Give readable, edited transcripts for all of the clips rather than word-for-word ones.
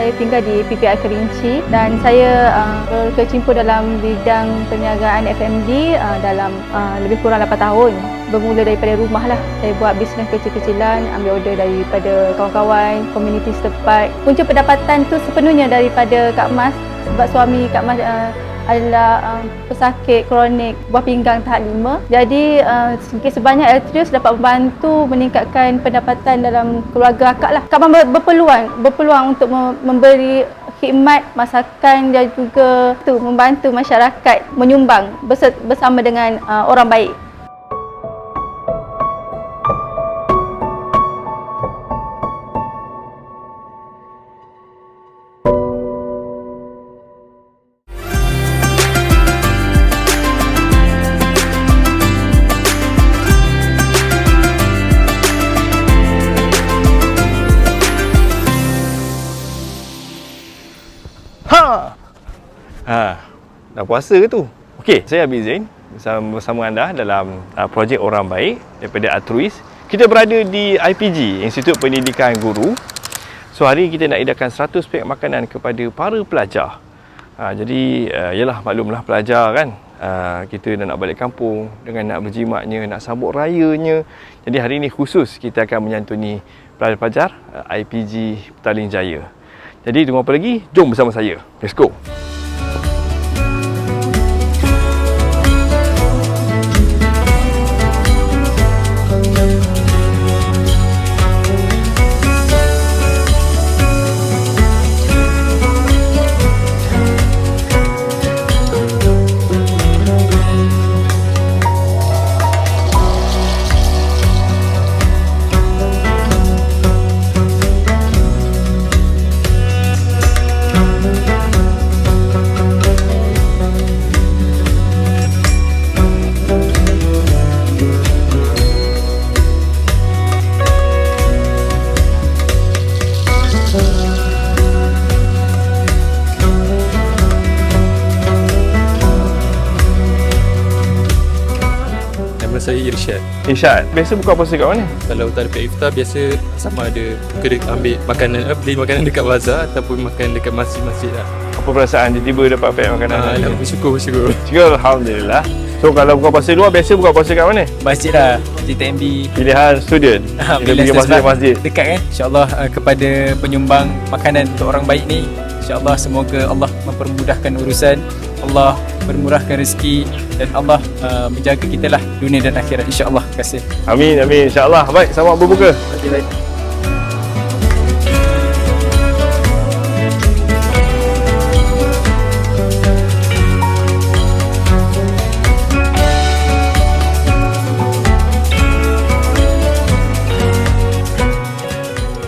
Saya tinggal di PPI Kerinci dan saya berkecimpung dalam bidang perniagaan F&B dalam lebih kurang 8 tahun. Bermula daripada rumah lah. Saya buat bisnes kecil-kecilan, ambil order daripada kawan-kawan, komuniti setempat. Punca pendapatan tu sepenuhnya daripada Kak Mas sebab suami Kak Mas adalah pesakit kronik buah pinggang tahap 5. Jadi sedikit sebanyak Altrius dapat membantu meningkatkan pendapatan dalam keluarga akak lah. Kak Mas berpeluang untuk memberi khidmat masakan dan juga membantu masyarakat menyumbang bersama dengan orang baik. Dah puasa ke tu? Okey, saya Habib Zain bersama anda dalam projek Orang Baik daripada Altruis. Kita berada di IPG, Institut Pendidikan Guru. So hari kita nak edarkan 100 pek makanan kepada para pelajar. Jadi yalah maklumlah pelajar kan. Kita dah nak balik kampung dengan nak berjimatnya, nak sambut rayanya. Jadi hari ini khusus kita akan menyantuni pelajar-pelajar IPG Petaling Jaya. Jadi tunggu apa lagi? Jom bersama saya. Let's go. Saya Irsyad. Irsyad, biasa buka puasa kat mana? Kalau tak ada pihak iftar, biasa sama ada ambil makanan, beli makanan dekat bazar ataupun makan dekat masjid-masjid lah. Apa perasaan tiba-tiba dapat pek makanan? Bersyukur. Syukur, Alhamdulillah. So kalau buka puasa luar, biasa buka puasa kat mana? Masjid lah, JTMB. Pilihan student. Kita pergi masjid-masjid. Dekat kan? InsyaAllah kepada penyumbang makanan untuk orang baik ni, InsyaAllah semoga Allah mempermudahkan urusan, Allah bermurahkan rezeki dan Allah menjaga kita lah dunia dan akhirat, insyaAllah. Terima kasih. Amin, insyaAllah. Baik, selamat berbuka. Baik.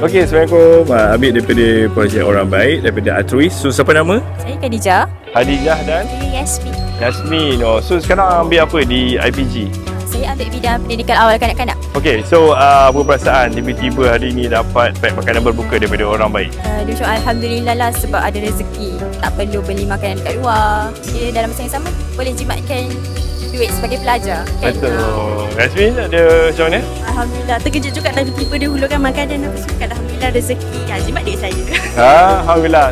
Okey, Assalamualaikum. Habib daripada projek Orang Baik daripada Altruis. So siapa nama? Saya Khadijah. Khadijah dan Yasmin. Yasmin. So sekarang ambil apa di IPG? Saya ambil bidang pendidikan awal kanak-kanak. Okey, so apa perasaan tiba-tiba hari ni dapat pek makanan berbuka daripada Orang Baik? Alhamdulillah lah sebab ada rezeki. Tak perlu beli makanan dekat luar. Dia dalam masa yang sama boleh jimatkan duit sebagai pelajar kan? Betul. Yasmin ada macam mana? Alhamdulillah, terkejut juga tiba-tiba dia hulurkan makanan apa semua. Alhamdulillah rezeki. Jimat duit saya. Alhamdulillah.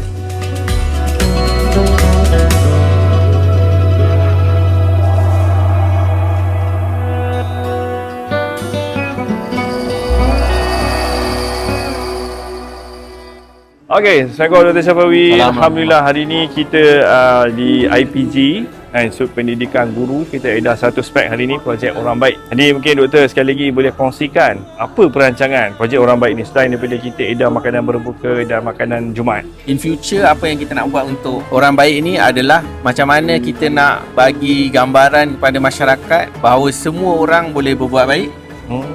Okey, Assalamualaikum Dr. Syafawi. Alhamdulillah hari ini kita di IPG, Institut Pendidikan Guru, kita edar 100 spek hari ini projek Orang Baik. Jadi mungkin doktor sekali lagi boleh kongsikan apa perancangan projek Orang Baik ni selain daripada kita edar makanan berbuka dan makanan Jumaat. In future apa yang kita nak buat untuk Orang Baik ni adalah macam mana kita nak bagi gambaran kepada masyarakat bahawa semua orang boleh berbuat baik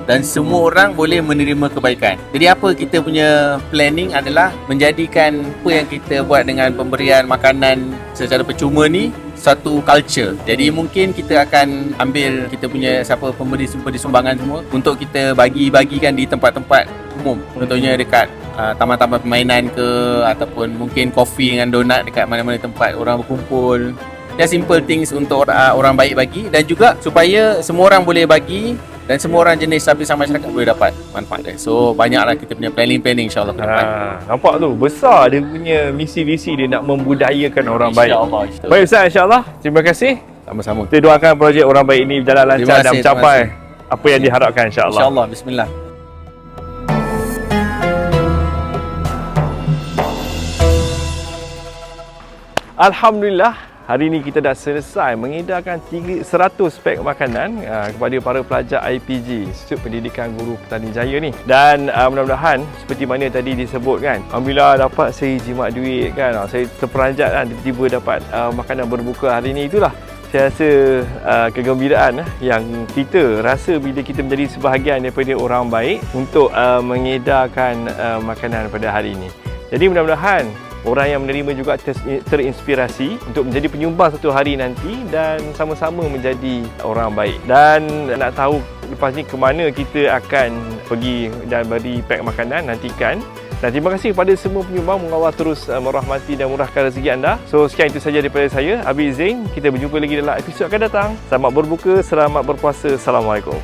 dan semua orang boleh menerima kebaikan. Jadi apa kita punya planning adalah menjadikan apa yang kita buat dengan pemberian makanan secara percuma ni satu culture. Jadi mungkin kita akan ambil kita punya siapa pemberi sumbangan semua untuk kita bagi-bagikan di tempat-tempat umum. Contohnya dekat taman-taman permainan ke, ataupun mungkin kopi dengan donat dekat mana-mana tempat orang berkumpul. Just simple things untuk orang baik bagi, dan juga supaya semua orang boleh bagi dan semua orang jenis lapisan masyarakat boleh dapat manfaat dia. So banyaklah kita punya planning insya-Allah ke depan. Nampak tu, besar dia punya misi-visi dia nak membudayakan orang baik. InsyaAllah. Baik Ustaz, insya-Allah. Terima kasih. Sama-sama. Kita doakan projek orang baik ini berjalan lancar dan kasih, mencapai apa yang diharapkan insya-Allah. InsyaAllah. Bismillah. Alhamdulillah, hari ini kita dah selesai mengedarkan 100 pek makanan kepada para pelajar IPG, Institut Pendidikan Guru Petani Jaya ni. Dan mudah-mudahan seperti mana tadi disebutkan, alhamdulillah dapat saya jimat duit kan. Saya terperanjat kan, tiba-tiba dapat makanan berbuka hari ini. Itulah saya rasa kegembiraan yang kita rasa bila kita menjadi sebahagian daripada orang baik untuk mengedarkan makanan pada hari ini. Jadi mudah-mudahan orang yang menerima juga terinspirasi untuk menjadi penyumbang satu hari nanti dan sama-sama menjadi orang baik. Dan nak tahu lepas ni ke mana kita akan pergi dan beri pek makanan, nantikan. Dan terima kasih kepada semua penyumbang, mengawal terus merahmati dan murahkan rezeki anda. So sekian itu saja daripada saya, Abi Zain. Kita berjumpa lagi dalam episod akan datang. Selamat berbuka, selamat berpuasa. Assalamualaikum.